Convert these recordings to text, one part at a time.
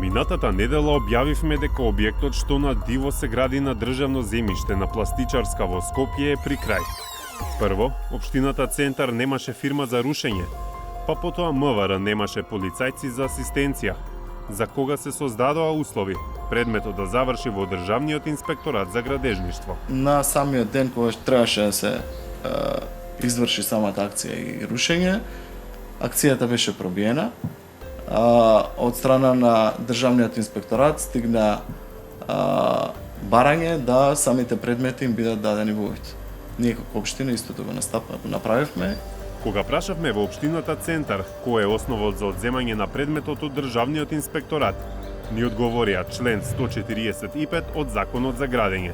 Минатата недела објавивме дека објектот што на диво се гради на државно земјиште на Пластичарска во Скопје е при крај. Прво, општината Центар немаше фирма за рушење, па потоа МВР немаше полицајци за асистенција. За кога се создадоа услови предметот да заврши во Државниот инспекторат за градежништво. На самиот ден кога требаше да се изврши самата акција и рушење, акцијата беше пробиена. Од страна на Државниот инспекторат стигна барање да самите предмети им бидат дадени во вид. Ние како општина истото го направивме. Кога прашавме во општината Центар кој е основот за одземање на предметот од Државниот инспекторат, ни одговорија член 145 од Законот за градење.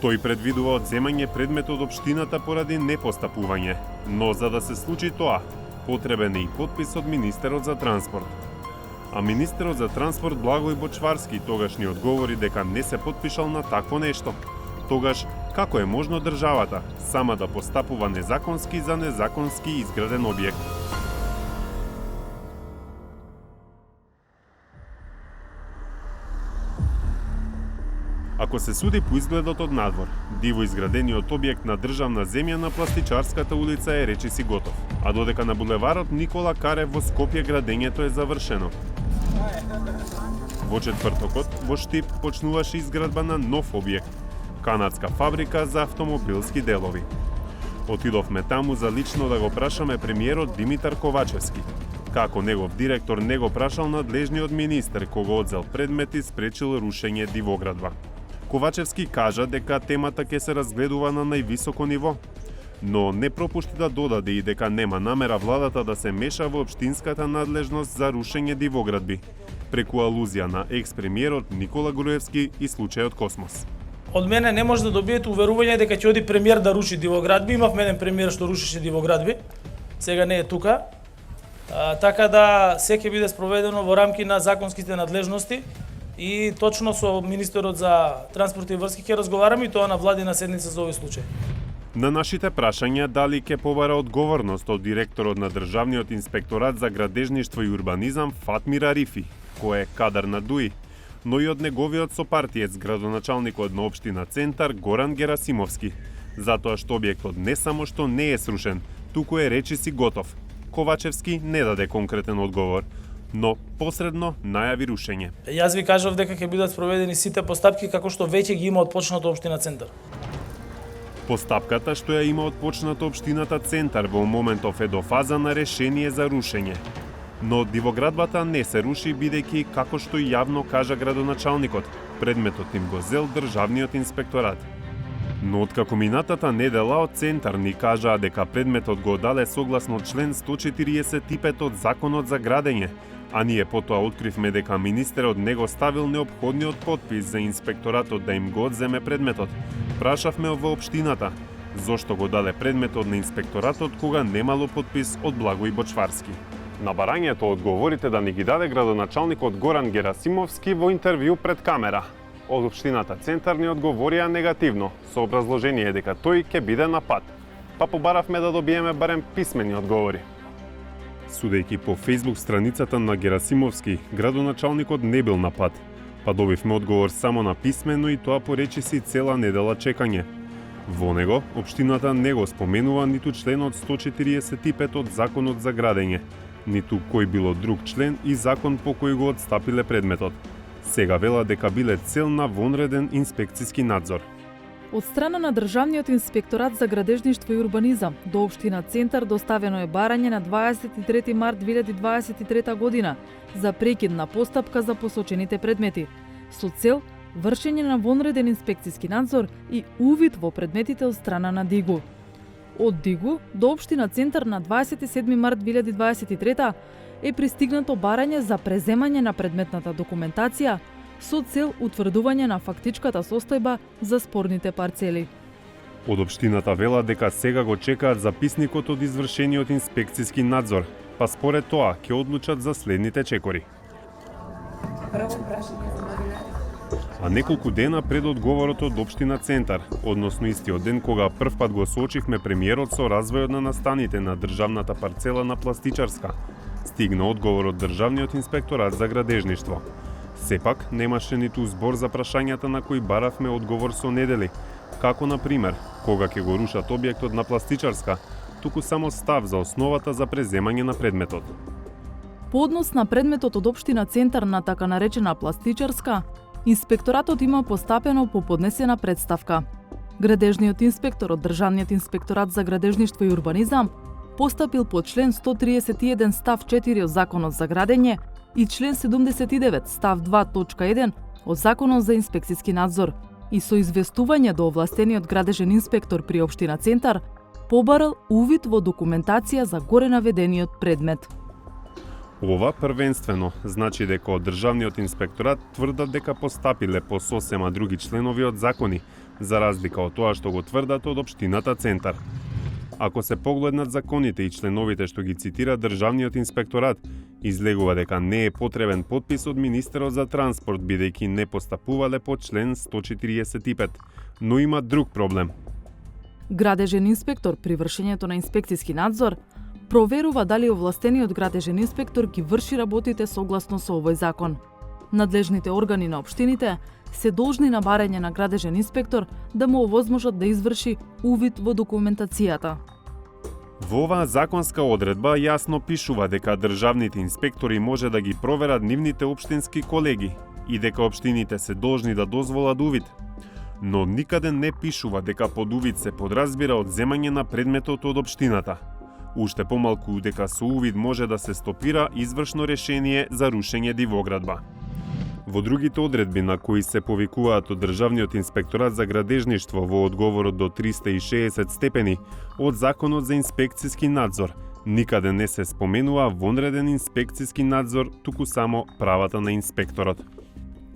Тој предвидува одземање предмет од општината поради непостапување, но за да се случи тоа, потребен е и подпис од министерот за транспорт. А министерот за транспорт Благој Бочварски тогаш ни одговори дека не се потпишал на такво нешто. Тогаш, како е можно државата сама да постапува незаконски за незаконски изграден објект? Ако се суди по изгледот од надвор, диво изградениот објект на државна земја на Пластичарската улица е речиси готов, а додека на булеварот Никола Карев во Скопје градењето е завршено. Во четвртокот, во Штип, почнуваше изградба на нов објект – канадска фабрика за автомобилски делови. Отидовме таму за лично да го прашаме премиерот Димитар Ковачевски. Како негов директор не го прашал надлежниот министер кога одзел предмет и спречил рушење дивоградба. Ковачевски кажа дека темата ќе се разгледува на највисоко ниво, но не пропушти да додаде и дека нема намера владата да се меша во општинската надлежност за рушење дивоградби, преку алузија на екс-премиерот Никола Груевски и случајот Космос. Од мене не може да добиете уверување дека ќе оди премиер да руши дивоградби. Имавме еден премиер што рушише дивоградби, сега не е тука. Така да се ќе биде спроведено во рамки на законските надлежности и точно со министерот за транспорт и врски ќе разговараме и тоа на владина седница за овој случај. На нашите прашања дали ќе побара одговорност од директорот на Државниот инспекторат за градежништво и урбанизам Фатмир Арифи, кој е кадар на ДУИ, но и од неговиот сопартиец, градоначалникот на општина Центар Горан Герасимовски, затоа што објектот не само што не е срушен, туку е речиси готов. Ковачевски не даде конкретен одговор, но посредно најави рушење. Јас ви кажав дека ќе бидат спроведени сите постапки како што веќе ги има отпочнато општина Центар. Постапката што ја има отпочната општината Центар во моментов е до фаза на решение за рушење. Но дивоградбата не се руши бидејќи, како што и јавно кажа градоначалникот, предметот им го зел Државниот инспекторат. Но откако минатата недела од Центар ни кажаа дека предметот го даде согласно член 145 од Законот за градење, а ние потоа откривме дека министерот не го ставил неопходниот подпис за инспекторатот да им го одземе предметот, прашавме во општината зошто го даде предметот на инспекторатот кога немало подпис од Благој Бочварски. На барањето одговорите да ни ги даде градоначалникот Горан Герасимовски во интервју пред камера. Од општината Центар ни одговорија негативно, со образложение дека тој ќе биде на пат, па побаравме да добиеме барем писмени одговори. Судејќи по Facebook страницата на Герасимовски, градоначалникот не бил на пат, па добивме одговор само на писмено и тоа по речиси цела недела чекање. Во него, општината не го споменува ниту членот 145 од Законот за градење, ниту кој било друг член и закон по кој го отстапиле предметот. Сега вела дека биле цел на вонреден инспекциски надзор. Од страна на Државниот инспекторат за градежништво и урбанизам до општина Центар доставено е барање на 23 март 2023 година за прекид на постапка за посочените предмети, со цел вршење на вонреден инспекциски надзор и увид во предметите од страна на ДИГУ. Од ДИГУ до општина Центар на 27 март 2023 е пристигнато барање за преземање на предметната документација со цел утврдување на фактичката состојба за спорните парцели. Од општината вела дека сега го чекаат записникот од извршениот инспекциски надзор, па според тоа ќе одлучат за следните чекори. А неколку дена пред одговорот од општина Центар, односно истиот ден кога првпат го соочивме премиерот со развојот на настаните на државната парцела на Пластичарска, стигна одговор од Државниот инспекторат за градежништво. Сепак, немаше ниту збор за прашањата на кои баравме одговор со недели, како на пример, кога ќе го рушат објектот на Пластичарска, туку само став за основата за преземање на предметот. По однос на предметот од општина Центар на така наречена Пластичарска, инспекторатот има постапено по поднесена представка. Градежниот инспектор од Државниот инспекторат за градежништво и урбанизам постапил по член 131 став 4 од Законот за градење и член 79 став 2 точка 1 од Законот за инспекцијски надзор и со известување до овластениот градежен инспектор при општина Центар побарал увид во документација за горе наведениот предмет. Ова првенствено значи дека од Државниот инспекторат тврдат дека постапиле по сосема други членови од закони, за разлика од тоа што го тврдат од општината Центар. Ако се погледнат законите и членовите што ги цитира Државниот инспекторат, излегува дека не е потребен потпис од министерот за транспорт бидејќи не постапувале по член 145, но има друг проблем. Градежен инспектор при вршењето на инспекцијски надзор проверува дали овластениот градежен инспектор ги врши работите согласно со овој закон. Надлежните органи на општините се должни на барање на градежен инспектор да му овозможат да изврши увид во документацијата. Во оваа законска одредба јасно пишува дека државните инспектори може да ги проверат нивните општински колеги и дека општините се должни да дозволат увид. Но никаде не пишува дека под увид се подразбира одземање на предметот од општината. Уште помалку дека со увид може да се стопира извршно решение за рушење дивоградба. Во другите одредби на кои се повикуваат од Државниот инспекторат за градежништво во одговорот до 360 степени од Законот за инспекцијски надзор, никаде не се споменува вонреден инспекцијски надзор, туку само правата на инспекторот.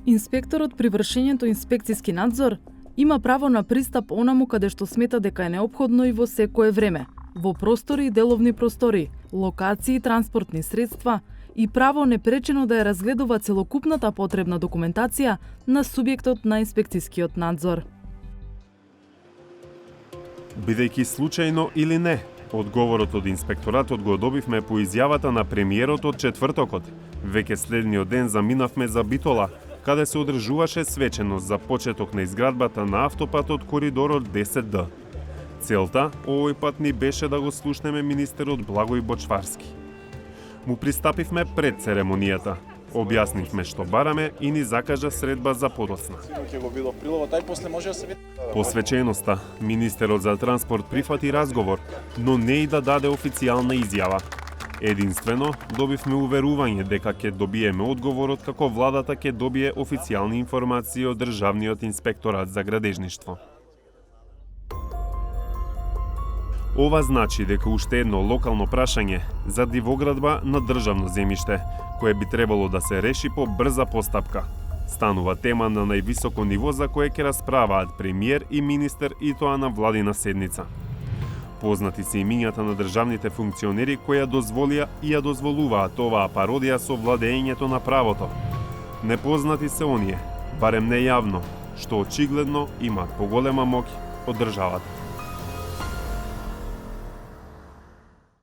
Инспекторот при вршењето инспекцијски надзор има право на пристап онаму каде што смета дека е неопходно и во секое време, во простори и деловни простори, локации и транспортни средства, и право непречено да ја разгледува целокупната потребна документација на субјектот на инспекцијскиот надзор. Бидејќи случајно или не, одговорот од инспекторатот го добивме по изјавата на премиерот од четвртокот. Веќе следниот ден заминавме за Битола, каде се одржуваше свеченост за почеток на изградбата на автопатот коридорот 10Д. Целта овој пат ни беше да го слушнеме министерот Благој Бочварски. Му пристапивме пред церемонијата, објаснивме што бараме и ни закажа средба за подоцна. По свеченоста, министерот за транспорт прифати разговор, но не и да даде официјална изјава. Единствено, добивме уверување дека ќе добиеме одговорот како владата ќе добие официјални информации од Државниот инспекторат за градежништво. Ова значи дека уште едно локално прашање за дивоградба на државно земјиште, кое би требало да се реши по брза постапка, станува тема на највисоко ниво за кое ќе расправаат премиер и министер и тоа на владина седница. Познати се имињата на државните функционери кои ја дозволија и ја дозволуваат оваа пародија со владењето на правото. Непознати се оние, барем не јавно, што очигледно имаат поголема моќ од државата.